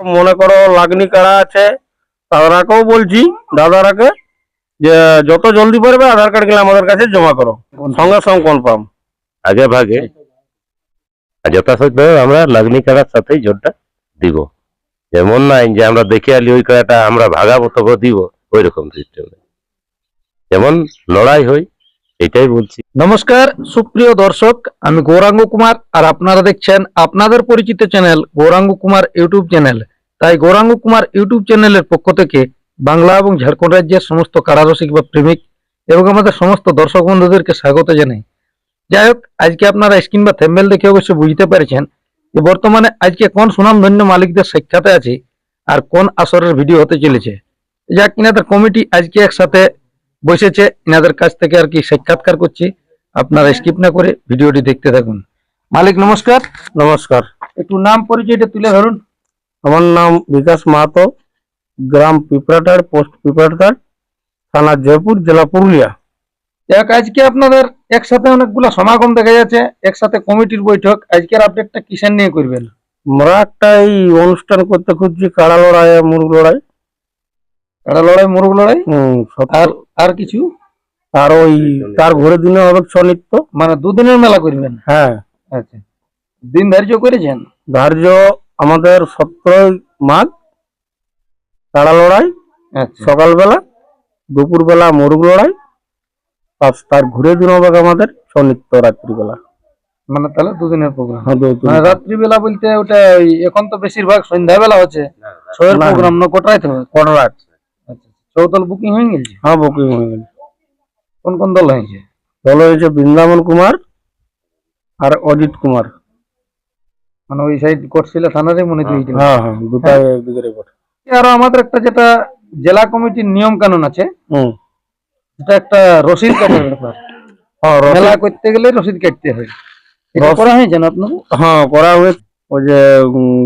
মনে করো লাগনি কাড়া আছে, তাদেরকেও বলছি দাদারাকে যে যত জলদি পারবে আধার কার্ড গুলো আমাদের কাছে জমা করো, সঙ্গে সঙ্গে কনফার্ম আগে ভাগে আর যথাসাধ্য আমরা লাগনি কাড়ার সাথেই জোরটা দিব। যেমন নাই যে আমরা দেখে আলি ওই কাড়াটা আমরা ভাগাবো তবে দিব, ওই রকম সিস্টেম নেই। যেমন লড়াই হয় এটাই বলছি। নমস্কার সুপ্রিয় দর্শক, আমি গৌরাঙ্গ কুমার আর আপনারা দেখছেন আপনাদের পরিচিত channel Gauranga Kumar YouTube channel. তাই গৌরাঙ্গ কুমার ইউটিউব চ্যানেলের পক্ষ থেকে বাংলা এবং ঝাড়খণ্ড রাজ্যের সমস্ত কারারসিক বা প্রেমিক এবং আমাদের সমস্ত দর্শক বন্ধুদেরকে স্বাগত জানাই। যাই হোক, আজকে আপনারা স্ক্রিন বা থ্যাম্বনেল দেখে অবশ্যই বুঝতে পেরেছেন যে বর্তমানে আজকে কোন সুনামধন্য মালিকদের সাক্ষাতে আছে আর কোন আসরের ভিডিও হতে চলেছে। যাক, ইনাদের কমিটি আজকে একসাথে বসেছে, ইনাদের কাছ থেকে আর কি সাক্ষাৎকার করছি। আপনারা স্কিপ না করে ভিডিওটি দেখতে থাকুন। মালিক নমস্কার। নমস্কার। একটু নাম পরিচয়টা তুলে ধরুন। আমার নাম বিকাশ মাহাতো, গ্রাম পিপরাটার, পোস্ট পিপরাটার, থানা জয়পুর, জেলা পুরুলিয়া। যাক, আজকে আপনাদের একসাথে অনেকগুলো সমাগম দেখা যাচ্ছে, একসাথে কমিটির বৈঠক। আজকের আপডেটটা কিসের নিয়ে করবেন? আমরা একটা এই অনুষ্ঠান করতে খুঁজছি, কাড়া লড়াই, মুরগ লড়াই। কাড়া লড়াই, মুরগ লড়াই, আর আর কিছু? আর ওই তার ঘুরে দিনে হবে ছৌ নৃত্য। মানে দুদিনের মেলা করবেন? হ্যাঁ। আচ্ছা, দিন ধার্য করেছেন? ধার্য আমাদের 17 মাঘ কাড়া লড়াই আচ্ছা, সকালবেলা, দুপুরবেলা মুরগ লড়াই, তার ঘুরে দিন হবে আমাদের ছৌ নৃত্য রাত্রিবেলা। মানে তাহলে দুদিনের প্রোগ্রাম। হ্যাঁ, মানে রাত্রিবেলা বলতে ওটা এখন তো বেশিরভাগ সন্ধ্যাবেলা হচ্ছে, ছয়ের না। প্রোগ্রাম না কোটায় তো? কনরাট। আচ্ছা, চৌতল বুকিং হয়ে গেছে? হ্যাঁ, বুকিং হয়ে গেছে। কোন কোন দল হয়েছে? দল হয়েছে বৃন্দাবন কুমার আর অজিত কুমার। মানে ওই সাইড কোটশিলা থানারই মনে হয়। হ্যাঁ হ্যাঁ, দুটাই একদিকে রেকর্ড। আর আমাদের একটা যেটা জেলা কমিটির নিয়ম কানুন আছে, এটা একটা রসিদ কাটার ব্যাপার। হ্যাঁ, মেলা করতে গেলে রসিদ কাটতে হয়। এটা করা হয়েছে না আপনার? হ্যাঁ, করা হয়েছে। ওই যে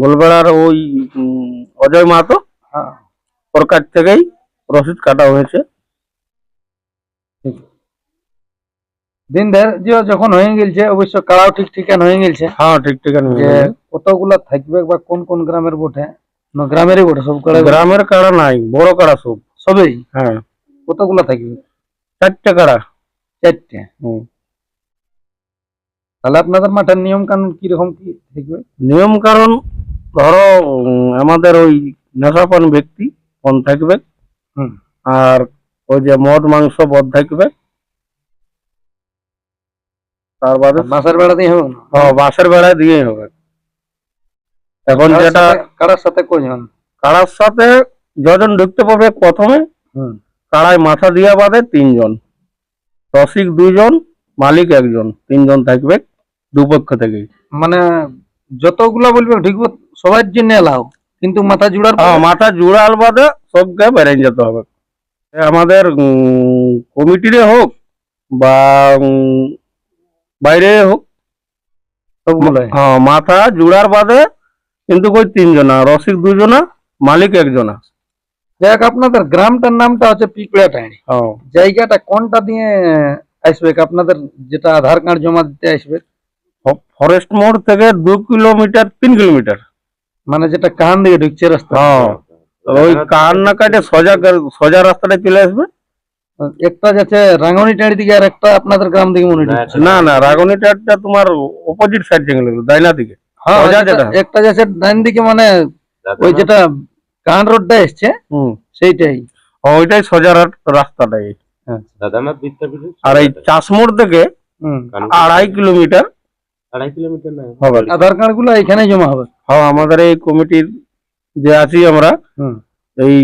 গোলবেড়ার ওই অজয় মাহাতো, হ্যাঁ, ওর কাছ থেকেই রসিদ কাটা হয়েছে। দিন ধার্য যখন হয়ে গেছে, অবশ্য কারাও ঠিক ঠিকান হয়ে গেছে। হ্যাঁ, ঠিক ঠিক আছে। যে কতগুলা থাকবে বা কোন কোন গ্রামের বটে? না গ্রামেরই বটে সব কাড়া? গ্রামের কাড়া নাই, বড় কাড়া সব। সবই? হ্যাঁ। কতগুলা থাকবে? 4টে কাড়া। 4টে? তাহলে আপনাদের মাঠের নিয়ম কানুন কিরকম কি থাকবে? নিয়ম কারণ ধরো আমাদের ওই নেশাপান ব্যক্তি কম থাকবে, আর ওই যে মদ মাংস বধ থাকবে। তার বাদে বাঁশের বেড়া দিয়ে হবে? হ্যাঁ, বাঁশের বেড়ায় দিয়েই হবে। এখন যেটা কারার সাথে কয়জন? কাড়ার সাথে যজন ঢুকতে পারবে প্রথমে, কাড়ায় মাথা দিয়া বাদে 3 জন, রসিক 2 জন, মালিক 1 জন, 3 জন থাকবে দুপক্ষ থেকে। মানে যতগুলা বলবে ঢুকবো সবার জন্য এলাও, কিন্তু মাথা জুড়ার? হ্যাঁ, মাথা জুড়াল বাদে সবকে বেরিয়ে যেতে হবে। আমাদের কমিটিরে হোক বা বাইরে হোক, হ্যাঁ, মাথা জুড়ার বাদে কিন্তু কই 3 জনা, রসিক 2 জনা, মালিক 1 জনা। যাক, আপনাদের গ্রামটার নামটা হচ্ছে পিপড়াটাঁড়ি। জায়গাটা কোনটা দিয়ে আসবে আপনাদের, যেটা আধার কার্ড জমা দিতে আসবে? ফরেস্ট মোড় থেকে 2 কিলোমিটার 3 কিলোমিটার, মানে যেটা কাহান দিকে ঢুকছে রাস্তা? হ্যাঁ, ওই কাহান না কাটে সোজা রাস্তাটা চলে আসবে। একটা যাচ্ছে রাঙ্গনিটাঁড়ি দিকে আর একটা আপনাদের গ্রাম দিকে মনে হচ্ছে। না না, রাগনিটাটা তোমার অপোজিট সাইড গেল, ডাইনা দিকে। হ্যাঁ, একটা যাচ্ছে ডাইন দিকে, মানে ওই যেটা কাহান রোডটা এসছে সেইটাই। ওইটাই সোজা রাস্তাটাই। আর এই চাষমোড় থেকে 2.5 কিলোমিটার হবে। আধার কার্ড গুলো এখানে জমা হবে? হ্যাঁ, আমাদের এই কমিটির যে আছি আমরা, এই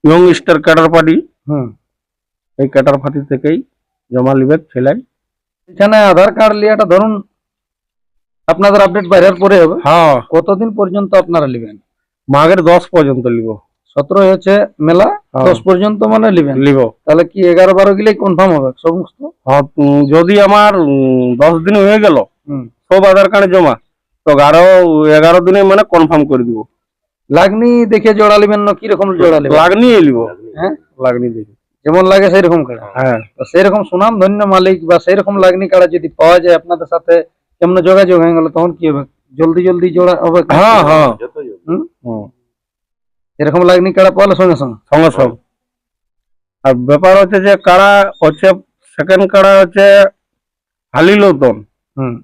ইয়ং স্টার ক্যাডার পার্টি, এই ক্যাডার পার্টি থেকেই জমা লিবে ছেলাই। এখানে আধার কার্ড লিয়াটা ধরুন আপনাদের আপডেট বাইরের পরে হবে। হ্যাঁ। কতদিন পর্যন্ত আপনারা লিবেন? মাঘের 10 পর্যন্ত লিব। 17 হচ্ছে মেলা, 10 পর্যন্ত মানে লিব। তাহলে কি 11-12 গেলেই কনফার্ম হবে সমস্ত? হ্যাঁ, যদি আমার 10 দিন হয়ে গেল সব আধার কার্ড জমা, তো 11 দিনে মানে কনফার্ম করে দিব। লাগনি দেখে জোড়া লিবেন না কিরকম জোড়া লিবেন? লাগনি লিব। হ্যাঁ, লাগনি দেখি যেমন লাগে সেইরকম কাড়া। হ্যাঁ, সেইরকম সুনাম ধন্য মালিক বা সেইরকম লাগনি কাড়া যদি পাওয়া যায় আপনাদের সাথে, কেমন যোগাযোগ হয়ে গেল তখন কি হবে? জলদি জলদি জোড়া হবে? হ্যাঁ হ্যাঁ, হুম হুম, এরকম লাগনি কাড়া পাওয়ালে সঙ্গে সঙ্গে। সঙ্গে সঙ্গে। আর ব্যাপার হচ্ছে যে কাড়া হচ্ছে, সেকেন্ড কাড়া হচ্ছে হালি নতুন, হুম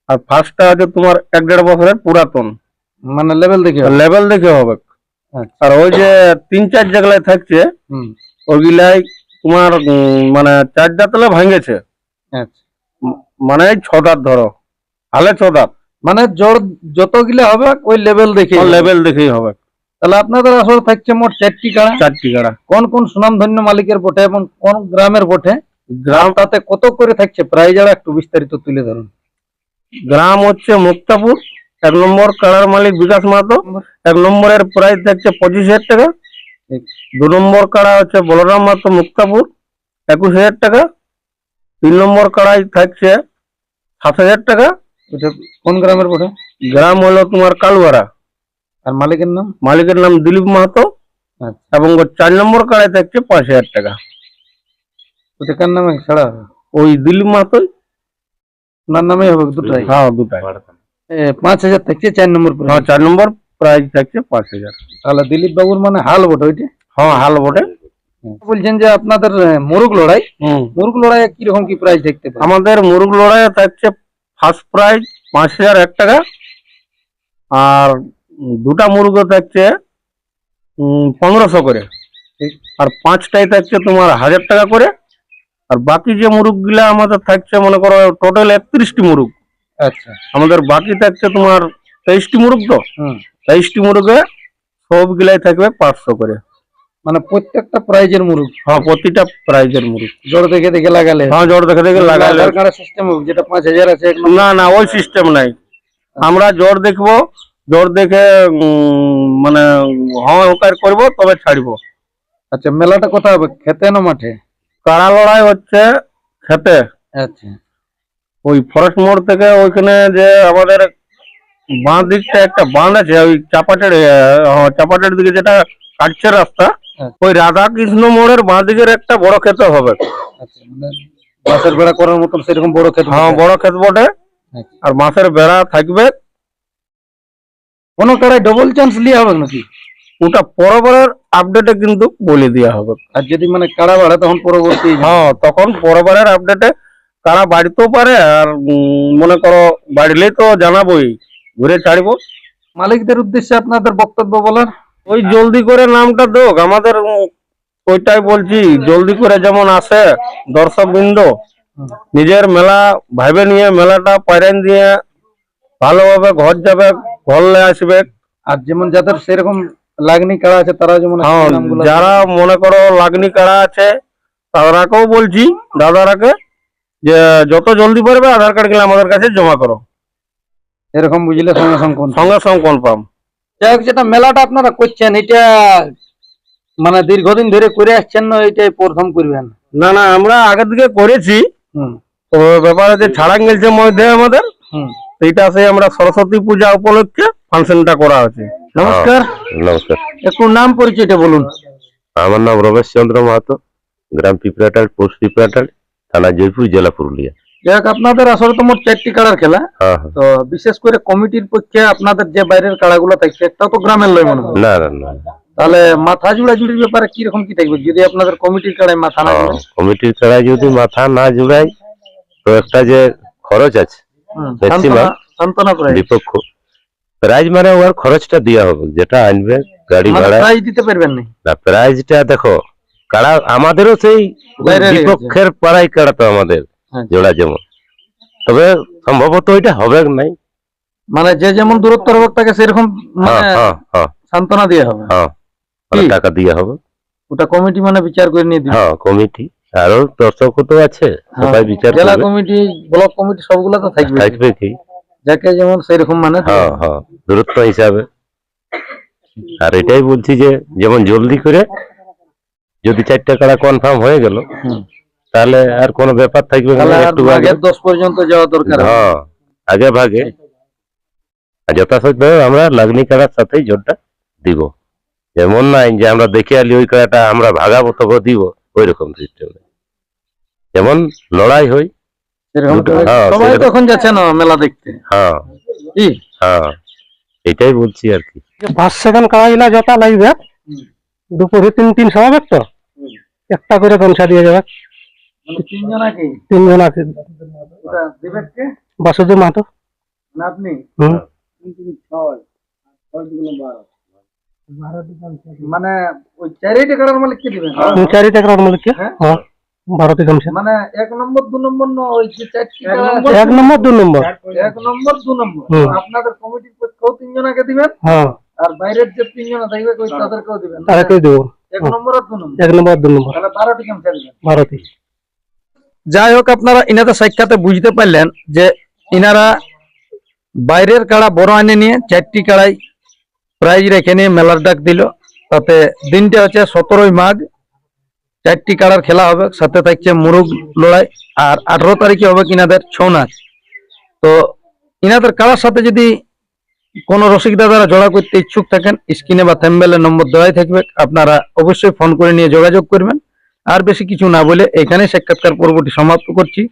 আর ফার্স্টটা হচ্ছে তোমার 1-1.5 বছরের পুরাতন। মানে লেভেল দেখে হবে। লেভেল দেখে হবে। আচ্ছা। আর ওই যে 3-4 যেগুলাই থাকছে হুম ওইগুলাই তোমার মানে 4 দাঁতলে ভাঙেছে, আচ্ছা। মানে 6 দাঁত ধরো, হালে 6 দাঁত, মানে জোর যতগুলা হবে ওই লেভেল দেখে হবে। লেভেল দেখেই হবে। তাহলে আপনাদের আসলে থাকছে মোট 4টি কাড়া। 4টি কাড়া। কোন কোন সুনামধন্য মালিকের বটে এবং কোন গ্রামের বটে, গ্রাম তাতে কত করে থাকছে প্রাইজ, আর একটু বিস্তারিত তুলে ধরুন। গ্রাম হচ্ছে মুক্তাপুর। 1 নম্বর কাড়ার মালিক বিকাশ মাহাতো। 1 নম্বরের প্রাইস থাকছে 25,000 টাকা। 2 নম্বর কাড়া হচ্ছে বলরাম মাহাতো মুক্তাপুর, 21,000 টাকা। 3 নম্বর কাড়াই থাকছে 7,000 টাকা। এটা কোন গ্রামের বটে? গ্রাম হলো তোমার কালুয়ারা। আর মালিকের নাম? মালিকের নাম দিলীপ মাহাতো। আচ্ছা। এবং ওর 4 নম্বর কাড়াই থাকছে 5,000 টাকা। ওটা কার নামে ছাড়া হবে? ওই দিলীপ মাহাতো। ওনার নামেই হবে দুটাই? হ্যাঁ, দুটাই। 5,000 থাকছে 4 নম্বর হ্যাঁ, প্রাইজ। 4 নম্বর প্রাইস থাকছে 5,000। তাহলে দিলীপ বাবুর মানে হাল বটে ওইটা। হ্যাঁ, হাল বটে। বলছেন যে আপনাদের মুরুগ লড়াই, হুম। মুরুগ লড়াই কিরকম কি প্রাইস দেখতে পাবেন? আমাদের মুরগ লড়াইয়ে থাকছে ফার্স্ট প্রাইজ 5,001 টাকা। আর দুটা মুরগও থাকছে 1,500 করে। ঠিক। আর 5টাই থাকছে তোমার 1,000 টাকা করে। আর বাকি যে মুরগগুলা আমাদের থাকছে মনে করো টোটাল 31টি মুরগ। আচ্ছা। আমাদের বাকি থাকছে তোমার 23টি মুরগ। তো হুম 23টি মুরগে সবগুলাই থাকবে 500 করে। মানে প্রত্যেকটা প্রাইজের মুরুগ হ্যাঁ, প্রতিটা প্রাইজের মুরগ। জোর দেখে দেখে লাগালে? হ্যাঁ, জোর দেখে দেখে লাগালে। আধার কার্ডের সিস্টেম যেটা 5,000 আছে এক নম্বর? না না, ওই সিস্টেম নাই। আমরা জোর দেখবো, জোর দেখে মানে হকার করবো তবে ছাড়বো। আচ্ছা, মেলাটা কোথায় হবে, খেতে না মাঠে? কাড়া লড়াই হচ্ছে খেতে, আচ্ছা। ওই ফরেস্ট মোড় থেকে ওইখানে যে আমাদের বাঁ দিকটা একটা বাঁধ আছে, ওই চাপাটের দিকে যেটা কাটছে রাস্তা, ওই রাধা কৃষ্ণ মোড়ের বাঁ দিকের একটা বড় খেতে হবে। আচ্ছা, মানে বাসের বেড়া করার মতন সেরকম বড় খেতে? হ্যাঁ, বড় ক্ষেত বটে। আর মাছের বেড়া থাকবে। কোনো কাড়ায় ডবল চান্স লিয়া হবে নাকি? ওটা পরবরের আপডেটে কিন্তু বলে দেওয়া হবে। আর যদি মানে কাড়া বাড়ে তখন পরবর্তী? হ্যাঁ, তখন পরবরের আপডেটে কারা বাড়িতেও পারে। আর মনে করো বাড়িলেই তো জানাবোই, ঘুরে ছাড়বো। মালিকদের উদ্দেশ্যে আপনাদের বক্তব্য বলার? ওই জলদি করে নামটা দোক আমাদের, ওইটাই বলছি। জলদি করে যেমন আসে দর্শক বৃন্দ, নিজের মেলা ভাইবে নিয়ে মেলাটা পাইরেন দিয়ে ভালোভাবে ঘর যাবে, ঘরলে আসবে। আর যেমন যাদের সেরকম লাগনি কাড়া আছে তারা যেমন হ্যাঁ, নামগুলো? যারা মনে করো লাগনি কাড়া আছে তারাকেও বলছি, দাদারাকে, যে যত জলদি পারবে আধার কার্ড গুলো আমাদের কাছে জমা করো। এরকম বুঝলে সঙ্গে সঙ্গে? সঙ্গে সঙ্গে কনফার্ম। যাই হোক, যেটা মেলাটা আপনারা করছেন এটা মানে দীর্ঘদিন ধরে করে আসছেন না এটাই প্রথম করবেন? না না, আমরা আগের দিকে করেছি। হুম তো ব্যাপারে যে ছাড়াং গেছে মধ্যে আমাদের, হুম। সেইটা সেই আমরা সরস্বতী পূজা উপলক্ষে ফাংশনটা করা হয়েছে। নমস্কার। নমস্কার। একটু নাম পরিচয়টা বলুন। আমার নাম রমেশ চন্দ্র মাহাতো, গ্রাম পিপরাটাল, পোস্ট পিপরাটাল, থানা জয়পুর, জেলা পুরুলিয়া। যাই হোক, আপনাদের আসলে তো মোট 4টি কাড়ার খেলা। হ্যাঁ হ্যাঁ। তো বিশেষ করে কমিটির পক্ষে আপনাদের যে বাইরের কাড়াগুলো থাকছে একটা তো গ্রামের লয় মনে হয়। না না না। তাহলে মাথা জুড়া জুড়ির ব্যাপারে কিরকম কি থাকবে যদি আপনাদের কমিটির কাড়ায় মাথা না জুড়ে? কমিটির খেলায় যদি মাথা না জুড়াই তো একটা যে খরচ আছে ম্যাক্সিমাম সান্ত্বনা করে বিপক্ষ, প্রাইজ মানে ওর খরচটা দেওয়া হবে, যেটা আনবে গাড়ি মানে ভাড়া। প্রাইজ দিতে পারবেন না? না, প্রাইজটা দেখো, কাড়া আমাদেরও সেই বাইরেরই আছে। বিপক্ষের পাড়ায় কাড়া তো আমাদের আচ্ছা। জোড়া যেমন, তবে সম্ভবত ওইটা হবে নাই। মানে যে যেমন দূরত্ব হবে তাকে সেরকম হ্যাঁ মানে হ্যাঁ হ্যাঁ সান্ত্বনা দিয়ে হবে? হ্যাঁ, অনেক কি? টাকা দিয়ে হবে। ওটা কমিটি মানে বিচার করে নিয়ে দিবে? হ্যাঁ, কমিটি আরো দর্শকও তো আছে, সবাই বিচার জেলা করবে। কমিটি, ব্লক কমিটি সবগুলো তো থাকবে, থাকবে কি? যাকে যেমন সেরকম মানে দিবে। হ্যাঁ হ্যাঁ, দূরত্ব হিসাবে। আর এটাই বলছি যে যেমন জলদি করে যদি 4টা কাড়া কনফার্ম হয়ে গেল হুম। তাহলে আর কোনো ব্যাপার থাকবে না, তাহলে আর একটু আগে। মাঘের 10 পর্যন্ত যাওয়া দরকার। হ্যাঁ, আগে ভাগে। আর যথাযথভাবে আমরা লাগনি কাড়ার সাথেই জোরটা দিব। যেমন নাই যে আমরা দেখে আলি ওই কাড়াটা আমরা ভাগাবো তবে দিব, ওই রকম সিস্টেম। যেমন লড়াই হয় সেরকম দুটো, করে হ্যাঁ, সবাই সেরকম। তখন যাচ্ছে না মেলা দেখতে? হ্যাঁ কি? হ্যাঁ, এটাই বলছি আর কি। 5 সেকেন্ড কাড়াইলা যত লাগবে দুপুরে 3 হবে তো একটা করে গামছা দিয়ে যাবে মানে তিনজনাকে 3 জন আছে ওটা দেবে কে? বাসুদেব মাহাতো না আপনি? হুম। মানে ওই চারিটা কাটার মালিক কে দিবেন? 4 টাকার মধ্যে কি হ্যাঁ? হ্যাঁ 12টি গামছা মানে 1 নম্বর 2 নম্বর না ওই যে 4টি 1 নম্বর 2 নম্বর 1 নম্বর 2 নম্বর হুম। আপনাদের কমিটির পক্ষেও 3 জনাকে দিবেন হ্যাঁ আর বাইরের যে 3 জন থাকবে ওই তাদেরকেও দিবেন তারা কেউ দেবো 1 নম্বর আর 2 নম্বর 1 নম্বর 2 নম্বর তাহলে 12টি গামছা দিবেন। 12টি যাই হোক আপনারা ইনাদের সাক্ষাতে বুঝতে পারলেন যে ইনারা বাইরের কাড়া বড় আনে নিয়ে 4টি কাড়াই প্রাইজ রেখে নিয়ে মেলার ডাক দিল। তাতে দিনটা হচ্ছে 17ই মাঘ, 4টি কাড়ার খেলা হবে, সাথে থাকছে মুরুগ লড়াই, আর 18 তারিখে হবে ইনাদের ছৌ নাচ। তো ইনাদের কাড়ার সাথে যদি কোনো রসিক দাদারা জোড়া করতে ইচ্ছুক থাকেন, স্ক্রিনে বা থাম্বনেলে নম্বর দেওয়াই থাকবে, আপনারা অবশ্যই ফোন করে নিয়ে যোগাযোগ করবেন। আর বেশি কিছু না বলে এখানে সাক্ষাৎকার পর্বটি সমাপ্ত করছি।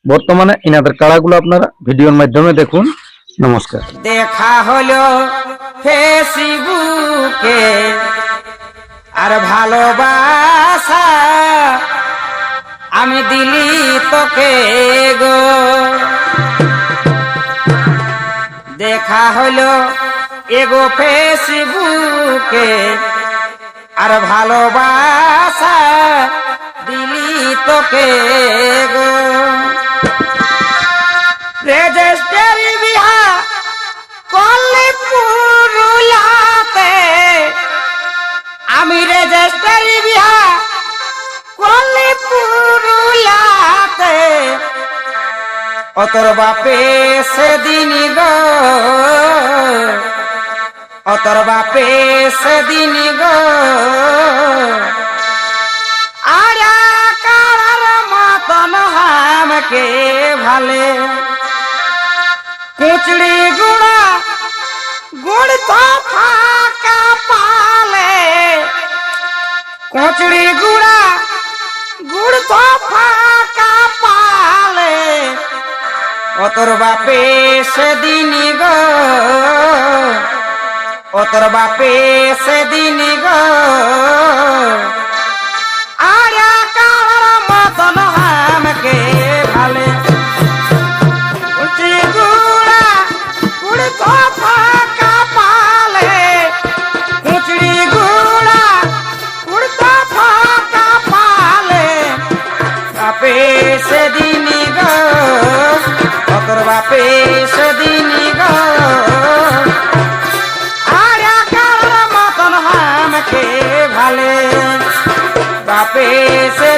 বর্তমানে ইনাদের কাড়াগুলো আপনারা ভিডিওর মাধ্যমে দেখুন। নমস্কার। দেখা হলো ফেসবুকে আর ভালোবাসা আমি দিলি তোকে গো। দেখা হলো এগো ফেসবুকে আর ভালোবাসা দিলি তোকে গো। রেজিস্ট্রি বিহা করলে পুরুলাতে আমি রেজিস্ট্রি বিহা করলে পুরুলাতে অতর বাপে সেদিন গো, অতর বাপে সেদিন গো আর কারার মতন হামকে ভালে কুচড়ি গুড়া গুড় তো ফাঁকা পালে, কুচড়ি গুড়া গুড় তো ফাঁকা পালে অতর বাপে সেদিন গো, অতর বাপে সেদিন গো আর কার মতন হামকে ভালে কুচড়ি গুড়া গুড় তো ফাঁকা পালে, কুচড়ি গুড়া গুড় তো ফাঁকা পালে বাপে সেদিন গো, অতর বাপে সেদিন গো আর কার মতন হামকে ভালে বাপে সে